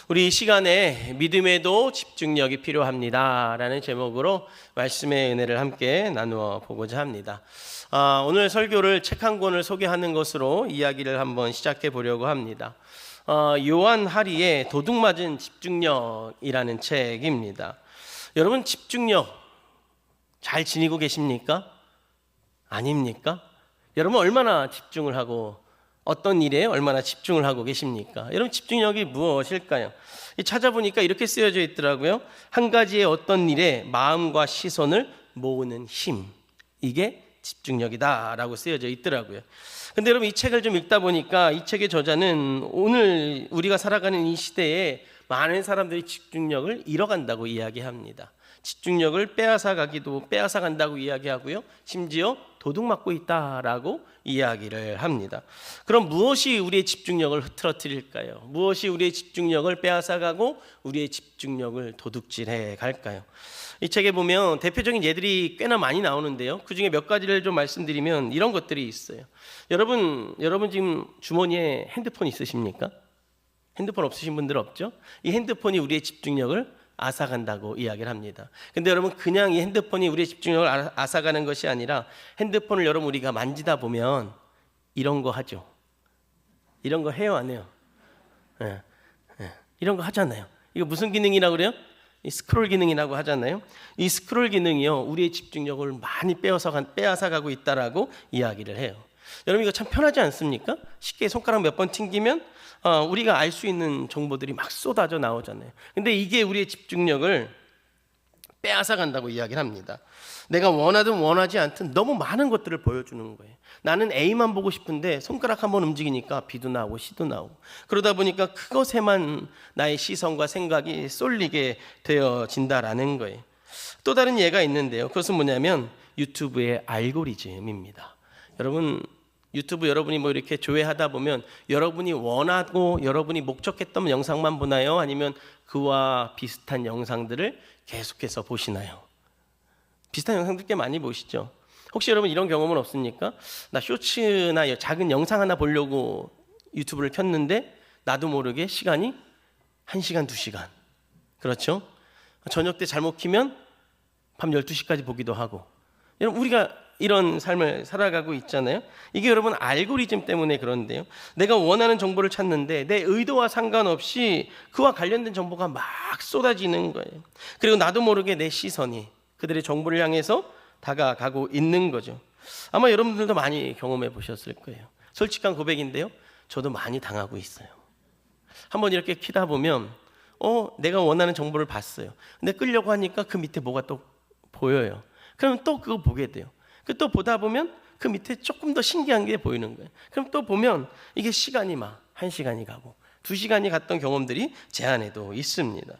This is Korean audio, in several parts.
우리 이 시간에 믿음에도 집중력이 필요합니다 라는 제목으로 말씀의 은혜를 함께 나누어 보고자 합니다. 오늘 설교를 책 한 권을 소개하는 것으로 이야기를 한번 시작해 보려고 합니다. 요한 하리의 도둑맞은 집중력이라는 책입니다. 여러분, 집중력 잘 지니고 계십니까? 아닙니까? 여러분, 얼마나 집중을 하고 어떤 일에 얼마나 집중을 하고 계십니까? 여러분, 집중력이 무엇일까요? 찾아보니까 이렇게 쓰여져 있더라고요. 한 가지의 어떤 일에 마음과 시선을 모으는 힘, 이게 집중력이다 라고 쓰여져 있더라고요. 근데 여러분, 이 책을 좀 읽다 보니까 이 책의 저자는 오늘 우리가 살아가는 이 시대에 많은 사람들이 집중력을 잃어간다고 이야기합니다. 집중력을 빼앗아간다고 이야기하고요, 심지어 도둑맞고 있다라고 이야기를 합니다. 그럼 무엇이 우리의 집중력을 흐트러뜨릴까요? 무엇이 우리의 집중력을 빼앗아가고 우리의 집중력을 도둑질해 갈까요? 이 책에 보면 대표적인 예들이 꽤나 많이 나오는데요, 그 중에 몇 가지를 좀 말씀드리면 이런 것들이 있어요. 여러분 지금 주머니에 핸드폰 있으십니까? 핸드폰 없으신 분들 없죠? 이 핸드폰이 우리의 집중력을 앗아간다고 이야기를 합니다. 근데 여러분, 그냥 이 핸드폰이 우리의 집중력을 앗아가는 것이 아니라 핸드폰을 여러분 우리가 만지다 보면 이런 거 하죠. 이런 거 해요, 안 해요? 이런 거 하잖아요. 이거 무슨 기능이라고 그래요? 이 스크롤 기능이라고 하잖아요. 이 스크롤 기능이요, 우리의 집중력을 많이 빼앗아가고 있다라고 이야기를 해요. 여러분, 이거 참 편하지 않습니까? 쉽게 손가락 몇 번 튕기면 우리가 알 수 있는 정보들이 막 쏟아져 나오잖아요. 근데 이게 우리의 집중력을 빼앗아간다고 이야기를 합니다. 내가 원하든 원하지 않든 너무 많은 것들을 보여주는 거예요. 나는 A만 보고 싶은데 손가락 한번 움직이니까 B도 나오고 C도 나오고, 그러다 보니까 그것에만 나의 시선과 생각이 쏠리게 되어진다라는 거예요. 또 다른 예가 있는데요, 그것은 뭐냐면 유튜브의 알고리즘입니다. 여러분, 유튜브 여러분이 뭐 이렇게 조회하다 보면 여러분이 원하고 여러분이 목적했던 영상만 보나요? 아니면 그와 비슷한 영상들을 계속해서 보시나요? 비슷한 영상들 꽤 많이 보시죠? 혹시 여러분 이런 경험은 없습니까? 나 쇼츠나 작은 영상 하나 보려고 유튜브를 켰는데 나도 모르게 시간이 1시간, 2시간. 그렇죠? 저녁 때 잘못 키면 밤 12시까지 보기도 하고. 여러분, 우리가 이런 삶을 살아가고 있잖아요. 이게 여러분 알고리즘 때문에 그런데요, 내가 원하는 정보를 찾는데 내 의도와 상관없이 그와 관련된 정보가 막 쏟아지는 거예요. 그리고 나도 모르게 내 시선이 그들의 정보를 향해서 다가가고 있는 거죠. 아마 여러분들도 많이 경험해 보셨을 거예요. 솔직한 고백인데요, 저도 많이 당하고 있어요. 한번 이렇게 키다 보면 내가 원하는 정보를 봤어요. 근데 끌려고 하니까 그 밑에 뭐가 또 보여요. 그럼 또 그거 보게 돼요. 또 보다 보면 그 밑에 조금 더 신기한 게 보이는 거예요. 그럼 또 보면 이게 시간이 막 1시간이 가고 2시간이 갔던 경험들이 제 안에도 있습니다.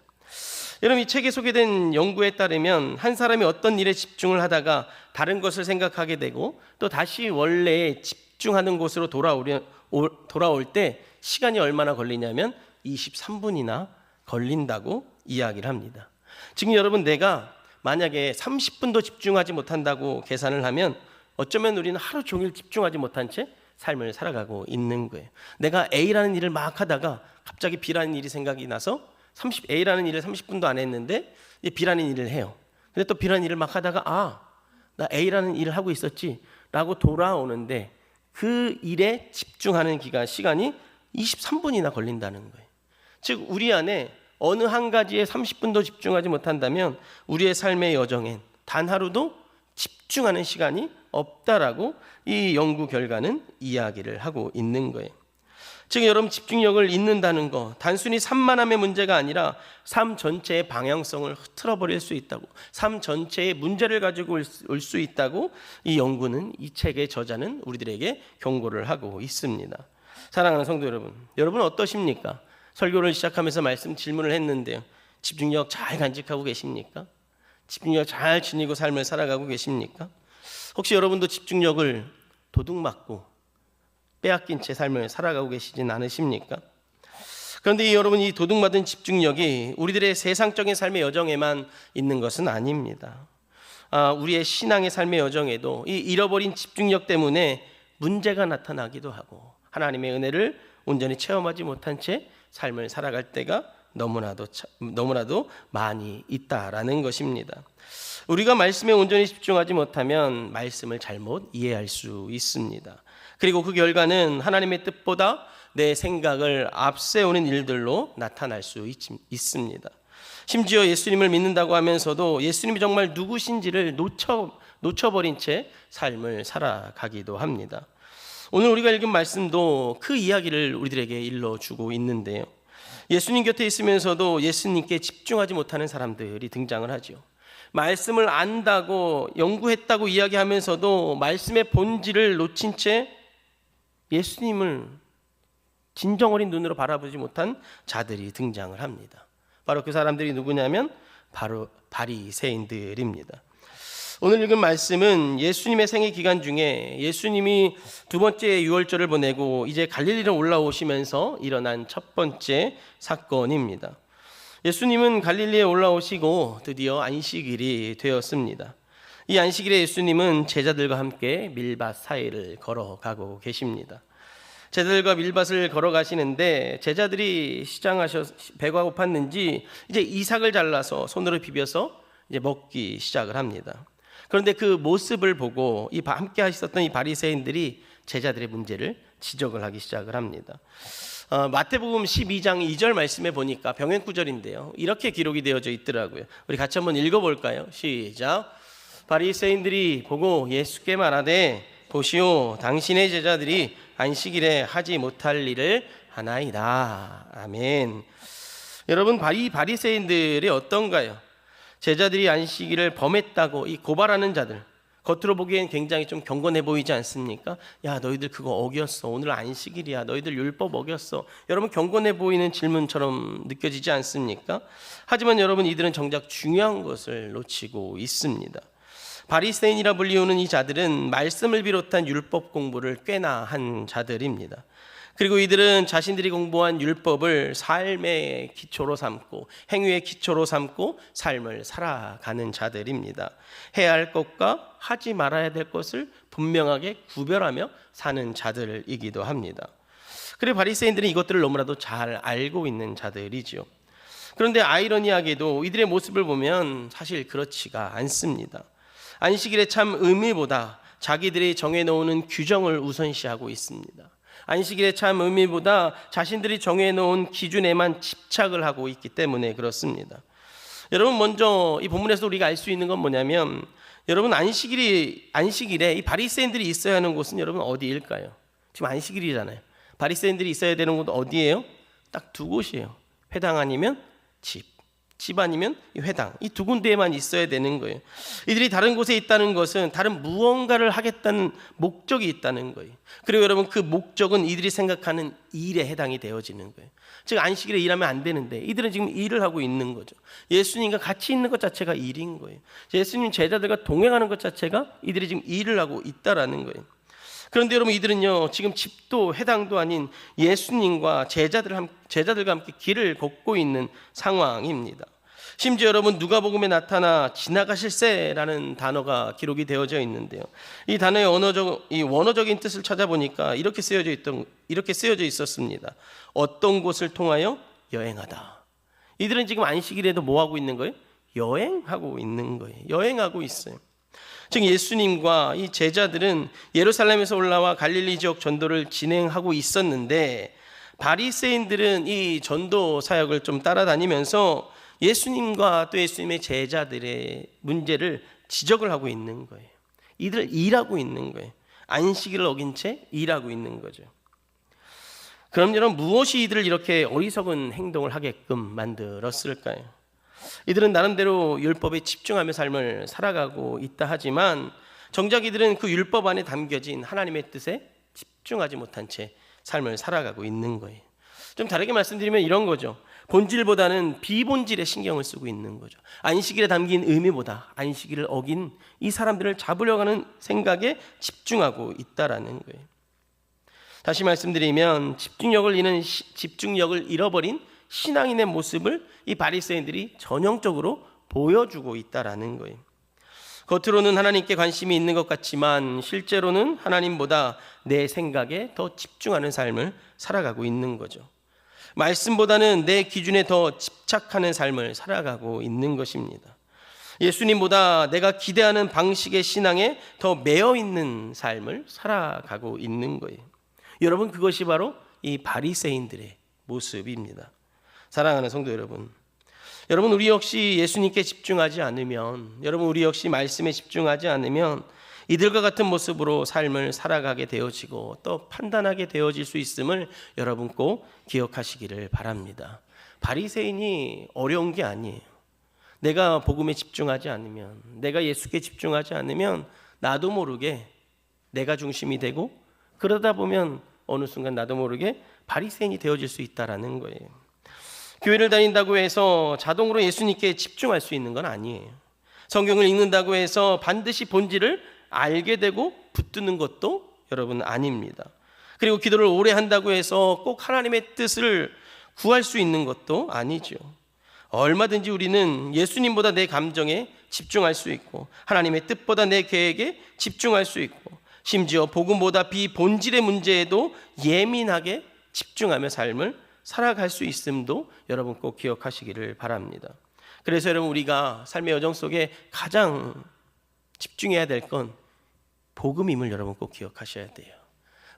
여러분, 이 책에 소개된 연구에 따르면 한 사람이 어떤 일에 집중을 하다가 다른 것을 생각하게 되고 또 다시 원래 집중하는 곳으로 돌아올 때 시간이 얼마나 걸리냐면 23분이나 걸린다고 이야기를 합니다. 지금 여러분, 내가 만약에 30분도 집중하지 못한다고 계산을 하면 어쩌면 우리는 하루 종일 집중하지 못한 채 삶을 살아가고 있는 거예요. 내가 A라는 일을 막 하다가 갑자기 B라는 일이 생각이 나서 A라는 일을 30분도 안 했는데 B라는 일을 해요. 근데 또 B라는 일을 막 하다가 나 A라는 일을 하고 있었지 라고 돌아오는데 그 일에 집중하는 시간이 23분이나 걸린다는 거예요. 즉, 우리 안에 어느 한 가지에 30분도 집중하지 못한다면 우리의 삶의 여정엔 단 하루도 집중하는 시간이 없다라고 이 연구 결과는 이야기를 하고 있는 거예요. 즉, 여러분, 집중력을 잃는다는 거 단순히 산만함의 문제가 아니라 삶 전체의 방향성을 흐트러버릴 수 있다고, 삶 전체의 문제를 가지고 올 수 있다고 이 연구는, 이 책의 저자는 우리들에게 경고를 하고 있습니다. 사랑하는 성도 여러분, 여러분은 어떠십니까? 설교를 시작하면서 질문을 했는데요, 집중력 잘 간직하고 계십니까? 집중력 잘 지니고 삶을 살아가고 계십니까? 혹시 여러분도 집중력을 도둑맞고 빼앗긴 채 삶을 살아가고 계시진 않으십니까? 그런데 여러분, 이 도둑맞은 집중력이 우리들의 세상적인 삶의 여정에만 있는 것은 아닙니다. 우리의 신앙의 삶의 여정에도 이 잃어버린 집중력 때문에 문제가 나타나기도 하고 하나님의 은혜를 온전히 체험하지 못한 채 삶을 살아갈 때가 너무나도 많이 있다라는 것입니다. 우리가 말씀에 온전히 집중하지 못하면 말씀을 잘못 이해할 수 있습니다. 그리고 그 결과는 하나님의 뜻보다 내 생각을 앞세우는 일들로 나타날 수 있습니다. 심지어 예수님을 믿는다고 하면서도 예수님이 정말 누구신지를 놓쳐버린 채 삶을 살아가기도 합니다. 오늘 우리가 읽은 말씀도 그 이야기를 우리들에게 일러주고 있는데요. 예수님 곁에 있으면서도 예수님께 집중하지 못하는 사람들이 등장을 하죠. 말씀을 안다고 연구했다고 이야기하면서도 말씀의 본질을 놓친 채 예수님을 진정 어린 눈으로 바라보지 못한 자들이 등장을 합니다. 바로 그 사람들이 누구냐면 바로 바리새인들입니다. 오늘 읽은 말씀은 예수님의 생애 기간 중에 예수님이 두 번째 유월절을 보내고 이제 갈릴리로 올라오시면서 일어난 첫 번째 사건입니다. 예수님은 갈릴리에 올라오시고 드디어 안식일이 되었습니다. 이 안식일에 예수님은 제자들과 함께 밀밭 사이를 걸어가고 계십니다. 제자들과 밀밭을 걸어가시는데 제자들이 배가 고팠는지 이제 이삭을 잘라서 손으로 비벼서 이제 먹기 시작을 합니다. 그런데 그 모습을 보고 함께 하셨던 이 바리새인들이 제자들의 문제를 지적을 하기 시작을 합니다. 마태복음 12장 2절 말씀에 보니까 병행구절인데요. 이렇게 기록이 되어져 있더라고요. 우리 같이 한번 읽어볼까요? 시작. 바리새인들이 보고 예수께 말하되 보시오, 당신의 제자들이 안식일에 하지 못할 일을 하나이다. 아멘. 여러분, 바리새인들이 어떤가요? 제자들이 안식일을 범했다고 이 고발하는 자들, 겉으로 보기엔 굉장히 좀 경건해 보이지 않습니까? 야, 너희들 그거 어겼어. 오늘 안식일이야. 너희들 율법 어겼어. 여러분, 경건해 보이는 질문처럼 느껴지지 않습니까? 하지만 여러분, 이들은 정작 중요한 것을 놓치고 있습니다. 바리새인이라 불리우는 이 자들은 말씀을 비롯한 율법 공부를 꽤나 한 자들입니다. 그리고 이들은 자신들이 공부한 율법을 삶의 기초로 삼고 행위의 기초로 삼고 삶을 살아가는 자들입니다. 해야 할 것과 하지 말아야 될 것을 분명하게 구별하며 사는 자들이기도 합니다. 그리고 바리새인들은 이것들을 너무나도 잘 알고 있는 자들이죠. 그런데 아이러니하게도 이들의 모습을 보면 사실 그렇지가 않습니다. 안식일의 참 의미보다 자기들이 정해놓은 규정을 우선시하고 있습니다. 안식일의 참 의미보다 자신들이 정해놓은 기준에만 집착을 하고 있기 때문에 그렇습니다. 여러분, 먼저 이 본문에서 우리가 알 수 있는 건 뭐냐면, 여러분, 안식일에 이 바리새인들이 있어야 하는 곳은 여러분 어디일까요? 지금 안식일이잖아요. 바리새인들이 있어야 되는 곳은 어디예요? 딱 두 곳이에요. 회당 아니면 집 아니면 회당, 이 두 군데에만 있어야 되는 거예요. 이들이 다른 곳에 있다는 것은 다른 무언가를 하겠다는 목적이 있다는 거예요. 그리고 여러분, 그 목적은 이들이 생각하는 일에 해당이 되어지는 거예요. 즉, 안식일에 일하면 안 되는데 이들은 지금 일을 하고 있는 거죠. 예수님과 같이 있는 것 자체가 일인 거예요. 예수님 제자들과 동행하는 것 자체가 이들이 지금 일을 하고 있다라는 거예요. 그런데 여러분, 이들은요, 지금 집도 회당도 아닌 예수님과 제자들과 함께 길을 걷고 있는 상황입니다. 심지어 여러분, 누가복음에 나타나 지나가실세라는 단어가 기록이 되어져 있는데요. 이 단어의 원어적인 뜻을 찾아보니까 이렇게 쓰여져 있었습니다. 어떤 곳을 통하여 여행하다. 이들은 지금 안식일에도 뭐 하고 있는 거예요? 여행하고 있는 거예요. 여행하고 있어요. 즉, 예수님과 이 제자들은 예루살렘에서 올라와 갈릴리 지역 전도를 진행하고 있었는데, 바리새인들은 이 전도 사역을 좀 따라다니면서 예수님과 또 예수님의 제자들의 문제를 지적을 하고 있는 거예요. 이들 일하고 있는 거예요. 안식일을 어긴 채 일하고 있는 거죠. 그럼 여러분, 무엇이 이들을 이렇게 어리석은 행동을 하게끔 만들었을까요? 이들은 나름대로 율법에 집중하며 삶을 살아가고 있다 하지만 정작 이들은 그 율법 안에 담겨진 하나님의 뜻에 집중하지 못한 채 삶을 살아가고 있는 거예요. 좀 다르게 말씀드리면 이런 거죠. 본질보다는 비본질에 신경을 쓰고 있는 거죠. 안식일에 담긴 의미보다 안식일을 어긴 이 사람들을 잡으려고 하는 생각에 집중하고 있다라는 거예요. 다시 말씀드리면 집중력을 잃어버린 신앙인의 모습을 이 바리새인들이 전형적으로 보여주고 있다라는 거예요. 겉으로는 하나님께 관심이 있는 것 같지만 실제로는 하나님보다 내 생각에 더 집중하는 삶을 살아가고 있는 거죠. 말씀보다는 내 기준에 더 집착하는 삶을 살아가고 있는 것입니다. 예수님보다 내가 기대하는 방식의 신앙에 더 매여 있는 삶을 살아가고 있는 거예요. 여러분, 그것이 바로 이 바리새인들의 모습입니다. 사랑하는 성도 여러분, 우리 역시 예수님께 집중하지 않으면, 우리 역시 말씀에 집중하지 않으면 이들과 같은 모습으로 삶을 살아가게 되어지고 또 판단하게 되어질 수 있음을 여러분 꼭 기억하시기를 바랍니다. 바리새인이 어려운 게 아니에요. 내가 복음에 집중하지 않으면, 내가 예수께 집중하지 않으면 나도 모르게 내가 중심이 되고, 그러다 보면 어느 순간 나도 모르게 바리새인이 되어질 수 있다라는 거예요. 교회를 다닌다고 해서 자동으로 예수님께 집중할 수 있는 건 아니에요. 성경을 읽는다고 해서 반드시 본질을 알게 되고 붙드는 것도 여러분 아닙니다. 그리고 기도를 오래 한다고 해서 꼭 하나님의 뜻을 구할 수 있는 것도 아니죠. 얼마든지 우리는 예수님보다 내 감정에 집중할 수 있고, 하나님의 뜻보다 내 계획에 집중할 수 있고, 심지어 복음보다 비본질의 문제에도 예민하게 집중하며 삶을 살아갈 수 있음도 여러분 꼭 기억하시기를 바랍니다. 그래서 여러분, 우리가 삶의 여정 속에 가장 집중해야 될 건 복음임을 여러분 꼭 기억하셔야 돼요.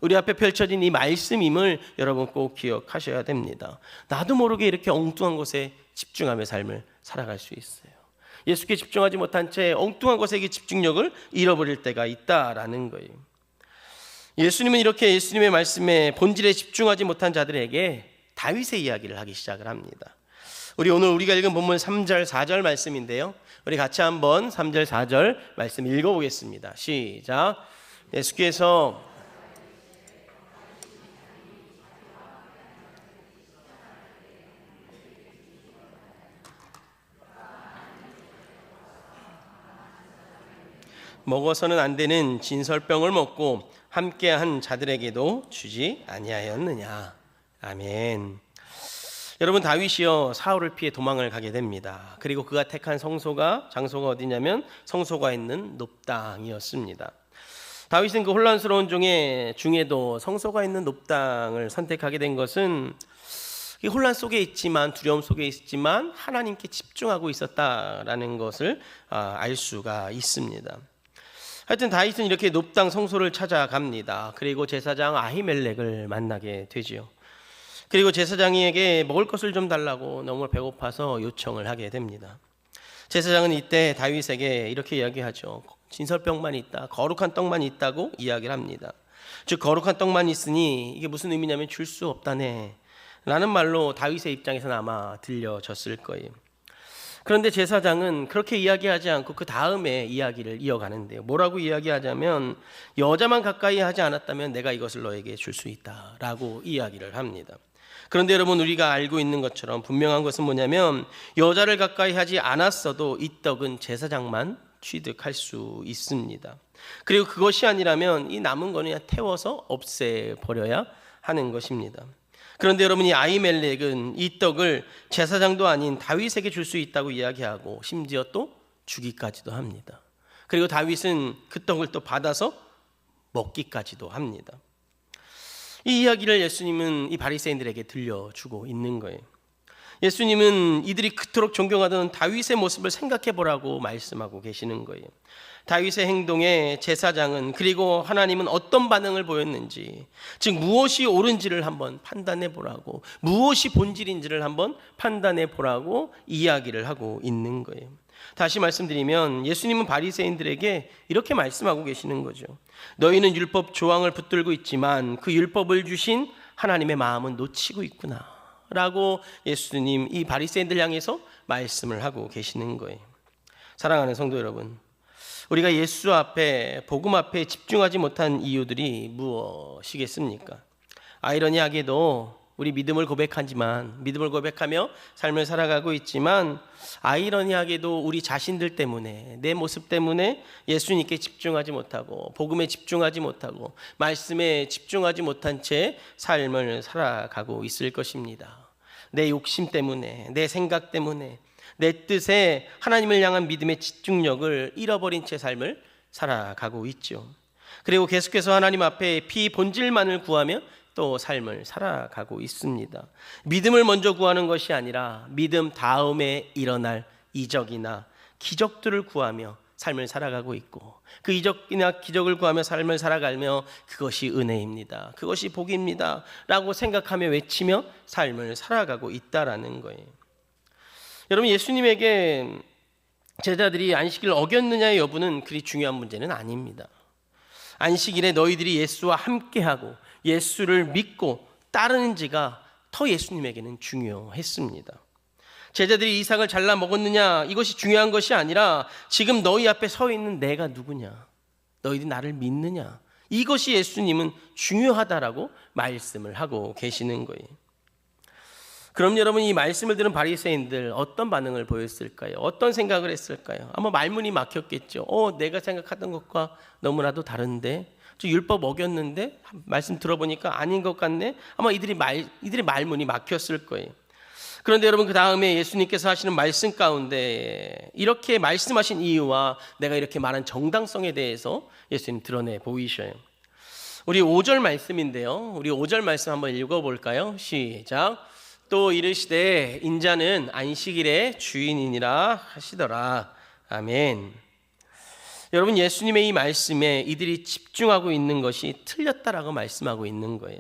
우리 앞에 펼쳐진 이 말씀임을 여러분 꼭 기억하셔야 됩니다. 나도 모르게 이렇게 엉뚱한 것에 집중하며 삶을 살아갈 수 있어요. 예수께 집중하지 못한 채 엉뚱한 것에 집중력을 잃어버릴 때가 있다라는 거예요. 예수님은 이렇게 예수님의 말씀에 본질에 집중하지 못한 자들에게 다윗의 이야기를 하기 시작을 합니다. 오늘 우리가 읽은 본문 3절 4절 말씀인데요, 우리 같이 한번 3절 4절 말씀 읽어보겠습니다. 시작. 예수께서 먹어서는 안 되는 진설병을 먹고 함께한 자들에게도 주지 아니하였느냐. 아멘. 여러분, 다윗이요 사울을 피해 도망을 가게 됩니다. 그리고 그가 택한 장소가 어디냐면 성소가 있는 높당이었습니다. 다윗은 그 혼란스러운 중에도 성소가 있는 높당을 선택하게 된 것은 이 혼란 속에 있지만, 두려움 속에 있지만 하나님께 집중하고 있었다라는 것을 알 수가 있습니다. 하여튼 다윗은 이렇게 높당 성소를 찾아갑니다. 그리고 제사장 아히멜렉을 만나게 되죠. 그리고 제사장에게 먹을 것을 좀 달라고 너무 배고파서 요청을 하게 됩니다. 제사장은 이때 다윗에게 이렇게 이야기하죠. 진설병만 있다, 거룩한 떡만 있다고 이야기를 합니다. 즉, 거룩한 떡만 있으니 이게 무슨 의미냐면 줄 수 없다네 라는 말로 다윗의 입장에서는 아마 들려졌을 거예요. 그런데 제사장은 그렇게 이야기하지 않고 그 다음에 이야기를 이어가는데요. 뭐라고 이야기하자면, 여자만 가까이 하지 않았다면 내가 이것을 너에게 줄 수 있다라고 이야기를 합니다. 그런데 여러분, 우리가 알고 있는 것처럼 분명한 것은 뭐냐면, 여자를 가까이 하지 않았어도 이 떡은 제사장만 취득할 수 있습니다. 그리고 그것이 아니라면 이 남은 거는 그냥 태워서 없애버려야 하는 것입니다. 그런데 여러분, 이 아히멜렉은 이 떡을 제사장도 아닌 다윗에게 줄 수 있다고 이야기하고 심지어 또 주기까지도 합니다. 그리고 다윗은 그 떡을 또 받아서 먹기까지도 합니다. 이 이야기를 예수님은 이 바리새인들에게 들려주고 있는 거예요. 예수님은 이들이 그토록 존경하던 다윗의 모습을 생각해 보라고 말씀하고 계시는 거예요. 다윗의 행동에 제사장은, 그리고 하나님은 어떤 반응을 보였는지, 즉 무엇이 옳은지를 한번 판단해 보라고, 무엇이 본질인지를 한번 판단해 보라고 이야기를 하고 있는 거예요. 다시 말씀드리면 예수님은 바리새인들에게 이렇게 말씀하고 계시는 거죠. 너희는 율법 조항을 붙들고 있지만 그 율법을 주신 하나님의 마음은 놓치고 있구나 라고 예수님 이 바리새인들 향해서 말씀을 하고 계시는 거예요. 사랑하는 성도 여러분, 우리가 예수 앞에, 복음 앞에 집중하지 못한 이유들이 무엇이겠습니까? 아이러니하게도 우리 믿음을 고백하며 삶을 살아가고 있지만, 아이러니하게도 우리 자신들 때문에, 내 모습 때문에 예수님께 집중하지 못하고, 복음에 집중하지 못하고, 말씀에 집중하지 못한 채 삶을 살아가고 있을 것입니다. 내 욕심 때문에, 내 생각 때문에, 내 뜻에 하나님을 향한 믿음의 집중력을 잃어버린 채 삶을 살아가고 있죠. 그리고 계속해서 하나님 앞에 비본질만을 구하며 또 삶을 살아가고 있습니다. 믿음을 먼저 구하는 것이 아니라 믿음 다음에 일어날 이적이나 기적들을 구하며 삶을 살아가고 있고, 그 이적이나 기적을 구하며 삶을 살아가며 그것이 은혜입니다, 그것이 복입니다 라고 생각하며 외치며 삶을 살아가고 있다라는 거예요. 여러분, 예수님에게 제자들이 안식일을 어겼느냐의 여부는 그리 중요한 문제는 아닙니다. 안식일에 너희들이 예수와 함께하고 예수를 믿고 따르는지가 더 예수님에게는 중요했습니다. 제자들이 이삭을 잘라 먹었느냐, 이것이 중요한 것이 아니라 지금 너희 앞에 서 있는 내가 누구냐, 너희들이 나를 믿느냐, 이것이 예수님은 중요하다라고 말씀을 하고 계시는 거예요. 그럼 여러분, 이 말씀을 들은 바리새인들 어떤 반응을 보였을까요? 어떤 생각을 했을까요? 아마 말문이 막혔겠죠. 내가 생각하던 것과 너무나도 다른데, 저 율법 어겼는데 말씀 들어보니까 아닌 것 같네. 아마 이들의 말문이 막혔을 거예요. 그런데 여러분, 그 다음에 예수님께서 하시는 말씀 가운데 이렇게 말씀하신 이유와 내가 이렇게 말한 정당성에 대해서 예수님 드러내 보이셔요. 우리 5절 말씀인데요, 우리 5절 말씀 한번 읽어볼까요? 시작. 또 이르시되 인자는 안식일의 주인이니라 하시더라. 아멘. 여러분, 예수님의 이 말씀에 이들이 집중하고 있는 것이 틀렸다라고 말씀하고 있는 거예요.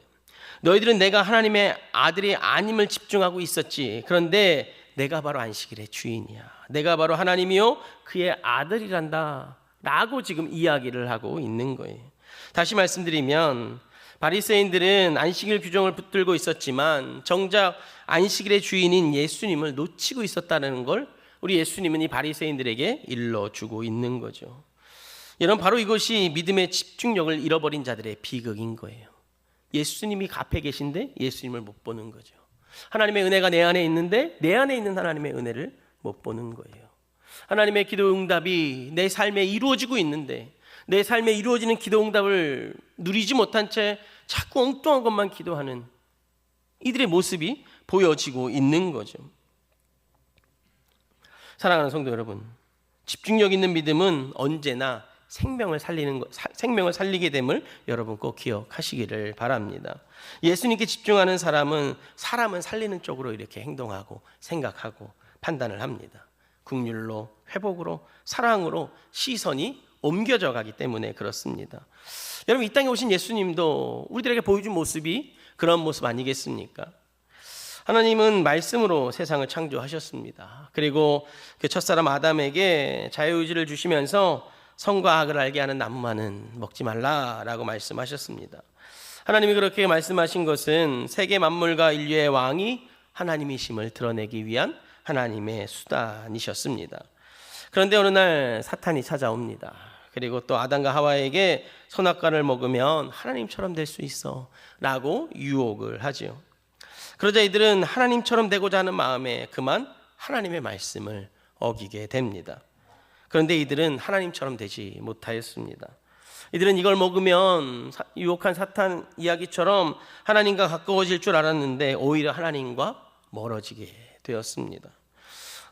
너희들은 내가 하나님의 아들이 아님을 집중하고 있었지. 그런데 내가 바로 안식일의 주인이야. 내가 바로 하나님이요 그의 아들이란다 라고 지금 이야기를 하고 있는 거예요. 다시 말씀드리면, 바리새인들은 안식일 규정을 붙들고 있었지만 정작 안식일의 주인인 예수님을 놓치고 있었다는 걸 우리 예수님은 이 바리새인들에게 일러주고 있는 거죠. 여러분, 바로 이것이 믿음의 집중력을 잃어버린 자들의 비극인 거예요. 예수님이 앞에 계신데 예수님을 못 보는 거죠. 하나님의 은혜가 내 안에 있는데 내 안에 있는 하나님의 은혜를 못 보는 거예요. 하나님의 기도 응답이 내 삶에 이루어지고 있는데 내 삶에 이루어지는 기도 응답을 누리지 못한 채 자꾸 엉뚱한 것만 기도하는 이들의 모습이 보여지고 있는 거죠. 사랑하는 성도 여러분, 집중력 있는 믿음은 언제나 생명을 살리게 됨을 여러분 꼭 기억하시기를 바랍니다. 예수님께 집중하는 사람은 살리는 쪽으로 이렇게 행동하고 생각하고 판단을 합니다. 긍휼로, 회복으로, 사랑으로 시선이 옮겨져 가기 때문에 그렇습니다. 여러분, 이 땅에 오신 예수님도 우리들에게 보여준 모습이 그런 모습 아니겠습니까? 하나님은 말씀으로 세상을 창조하셨습니다. 그리고 그 첫사람 아담에게 자유의지를 주시면서 선과 악을 알게 하는 나무만은 먹지 말라라고 말씀하셨습니다. 하나님이 그렇게 말씀하신 것은 세계 만물과 인류의 왕이 하나님이심을 드러내기 위한 하나님의 수단이셨습니다. 그런데 어느 날 사탄이 찾아옵니다. 그리고 또 아담과 하와에게 선악과를 먹으면 하나님처럼 될 수 있어 라고 유혹을 하죠. 그러자 이들은 하나님처럼 되고자 하는 마음에 그만 하나님의 말씀을 어기게 됩니다. 그런데 이들은 하나님처럼 되지 못하였습니다. 이들은 이걸 먹으면 유혹한 사탄 이야기처럼 하나님과 가까워질 줄 알았는데 오히려 하나님과 멀어지게 되었습니다.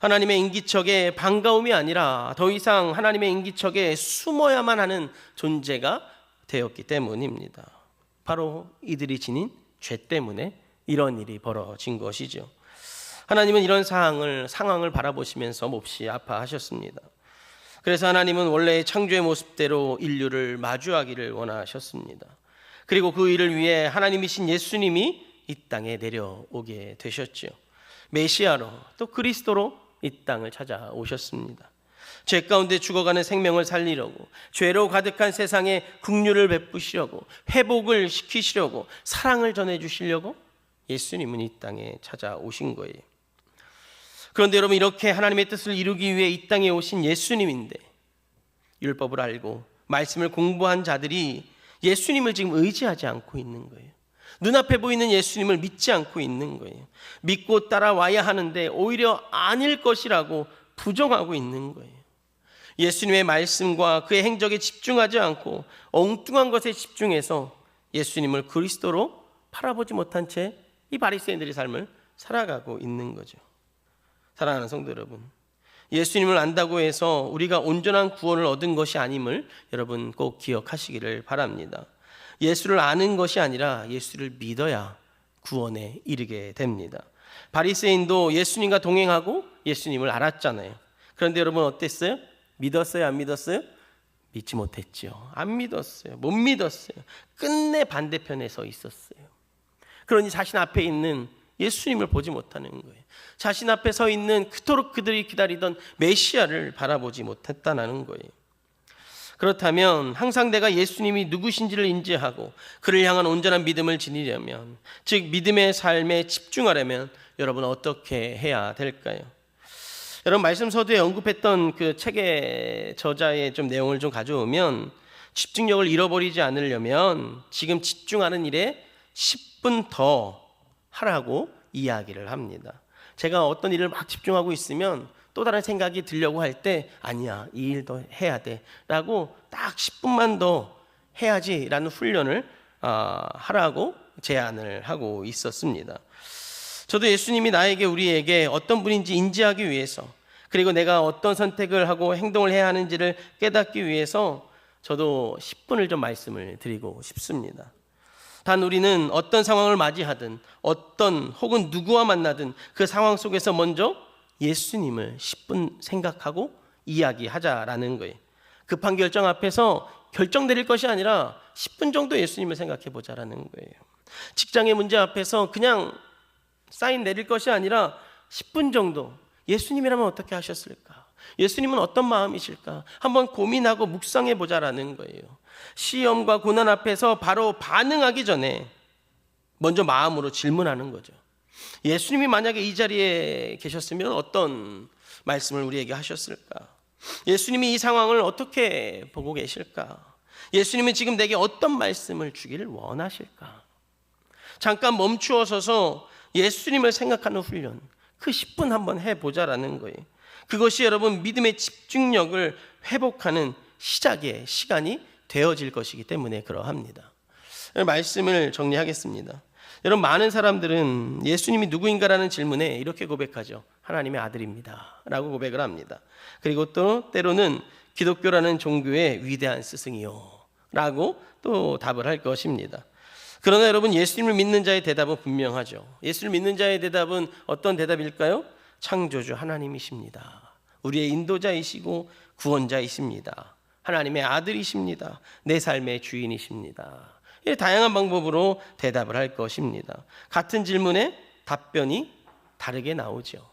하나님의 인기척에 반가움이 아니라 더 이상 하나님의 인기척에 숨어야만 하는 존재가 되었기 때문입니다. 바로 이들이 지닌 죄 때문에 이런 일이 벌어진 것이죠. 하나님은 이런 상황을 바라보시면서 몹시 아파하셨습니다. 그래서 하나님은 원래의 창조의 모습대로 인류를 마주하기를 원하셨습니다. 그리고 그 일을 위해 하나님이신 예수님이 이 땅에 내려오게 되셨죠. 메시아로, 또 그리스도로 이 땅을 찾아오셨습니다. 죄 가운데 죽어가는 생명을 살리려고, 죄로 가득한 세상에 긍휼을 베푸시려고, 회복을 시키시려고, 사랑을 전해주시려고 예수님은 이 땅에 찾아오신 거예요. 그런데 여러분, 이렇게 하나님의 뜻을 이루기 위해 이 땅에 오신 예수님인데 율법을 알고 말씀을 공부한 자들이 예수님을 지금 의지하지 않고 있는 거예요. 눈앞에 보이는 예수님을 믿지 않고 있는 거예요. 믿고 따라와야 하는데 오히려 아닐 것이라고 부정하고 있는 거예요. 예수님의 말씀과 그의 행적에 집중하지 않고 엉뚱한 것에 집중해서 예수님을 그리스도로 바라보지 못한 채 이 바리새인들의 삶을 살아가고 있는 거죠. 사랑하는 성도 여러분, 예수님을 안다고 해서 우리가 온전한 구원을 얻은 것이 아님을 여러분 꼭 기억하시기를 바랍니다. 예수를 아는 것이 아니라 예수를 믿어야 구원에 이르게 됩니다. 바리새인도 예수님과 동행하고 예수님을 알았잖아요. 그런데 여러분 어땠어요? 믿었어요? 안 믿었어요? 믿지 못했죠. 안 믿었어요. 못 믿었어요. 끝내 반대편에 서 있었어요. 그러니 자신 앞에 있는 예수님을 보지 못하는 거예요. 자신 앞에 서 있는 그토록 그들이 기다리던 메시아를 바라보지 못했다는 거예요. 그렇다면 항상 내가 예수님이 누구신지를 인지하고 그를 향한 온전한 믿음을 지니려면, 즉 믿음의 삶에 집중하려면 여러분 어떻게 해야 될까요? 여러분 말씀 서두에 언급했던 그 책의 저자의 좀 내용을 좀 가져오면, 집중력을 잃어버리지 않으려면 지금 집중하는 일에 10분 더 하라고 이야기를 합니다. 제가 어떤 일을 막 집중하고 있으면 또 다른 생각이 들려고 할 때, 아니야, 이 일도 해야 돼 라고 딱 10분만 더 해야지 라는 훈련을 하라고 제안을 하고 있었습니다. 저도 예수님이 나에게, 우리에게 어떤 분인지 인지하기 위해서, 그리고 내가 어떤 선택을 하고 행동을 해야 하는지를 깨닫기 위해서 저도 10분을 좀 말씀을 드리고 싶습니다. 단 우리는 어떤 상황을 맞이하든 혹은 누구와 만나든 그 상황 속에서 먼저 예수님을 10분 생각하고 이야기하자라는 거예요. 급한 결정 앞에서 결정 내릴 것이 아니라 10분 정도 예수님을 생각해 보자라는 거예요. 직장의 문제 앞에서 그냥 사인 내릴 것이 아니라 10분 정도 예수님이라면 어떻게 하셨을까? 예수님은 어떤 마음이실까? 한번 고민하고 묵상해 보자라는 거예요. 시험과 고난 앞에서 바로 반응하기 전에 먼저 마음으로 질문하는 거죠. 예수님이 만약에 이 자리에 계셨으면 어떤 말씀을 우리에게 하셨을까? 예수님이 이 상황을 어떻게 보고 계실까? 예수님은 지금 내게 어떤 말씀을 주기를 원하실까? 잠깐 멈추어 서서 예수님을 생각하는 훈련, 그 10분 한번 해보자라는 거예요. 그것이 여러분 믿음의 집중력을 회복하는 시작의 시간이 되어질 것이기 때문에 그러합니다. 말씀을 정리하겠습니다. 여러분 많은 사람들은 예수님이 누구인가라는 질문에 이렇게 고백하죠. 하나님의 아들입니다 라고 고백을 합니다. 그리고 또 때로는 기독교라는 종교의 위대한 스승이요 라고 또 답을 할 것입니다. 그러나 여러분 예수님을 믿는 자의 대답은 분명하죠. 예수를 믿는 자의 대답은 어떤 대답일까요? 창조주 하나님이십니다. 우리의 인도자이시고 구원자이십니다. 하나님의 아들이십니다. 내 삶의 주인이십니다. 다양한 방법으로 대답을 할 것입니다. 같은 질문에 답변이 다르게 나오죠.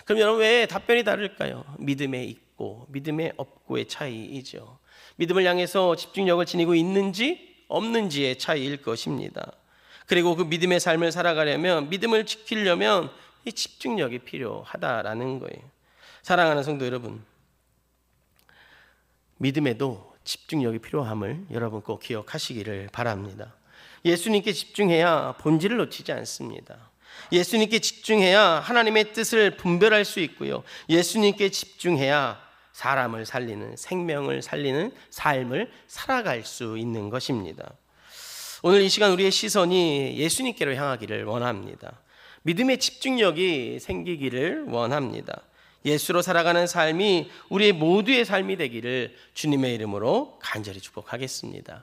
그럼 여러분 왜 답변이 다를까요? 믿음에 있고 믿음에 없고의 차이이죠. 믿음을 향해서 집중력을 지니고 있는지 없는지의 차이일 것입니다. 그리고 그 믿음의 삶을 살아가려면, 믿음을 지키려면 이 집중력이 필요하다라는 거예요. 사랑하는 성도 여러분, 믿음에도 집중력이 필요함을 여러분 꼭 기억하시기를 바랍니다. 예수님께 집중해야 본질을 놓치지 않습니다. 예수님께 집중해야 하나님의 뜻을 분별할 수 있고요. 예수님께 집중해야 사람을 살리는, 생명을 살리는 삶을 살아갈 수 있는 것입니다. 오늘 이 시간 우리의 시선이 예수님께로 향하기를 원합니다. 믿음의 집중력이 생기기를 원합니다. 예수로 살아가는 삶이 우리의 모두의 삶이 되기를 주님의 이름으로 간절히 축복하겠습니다.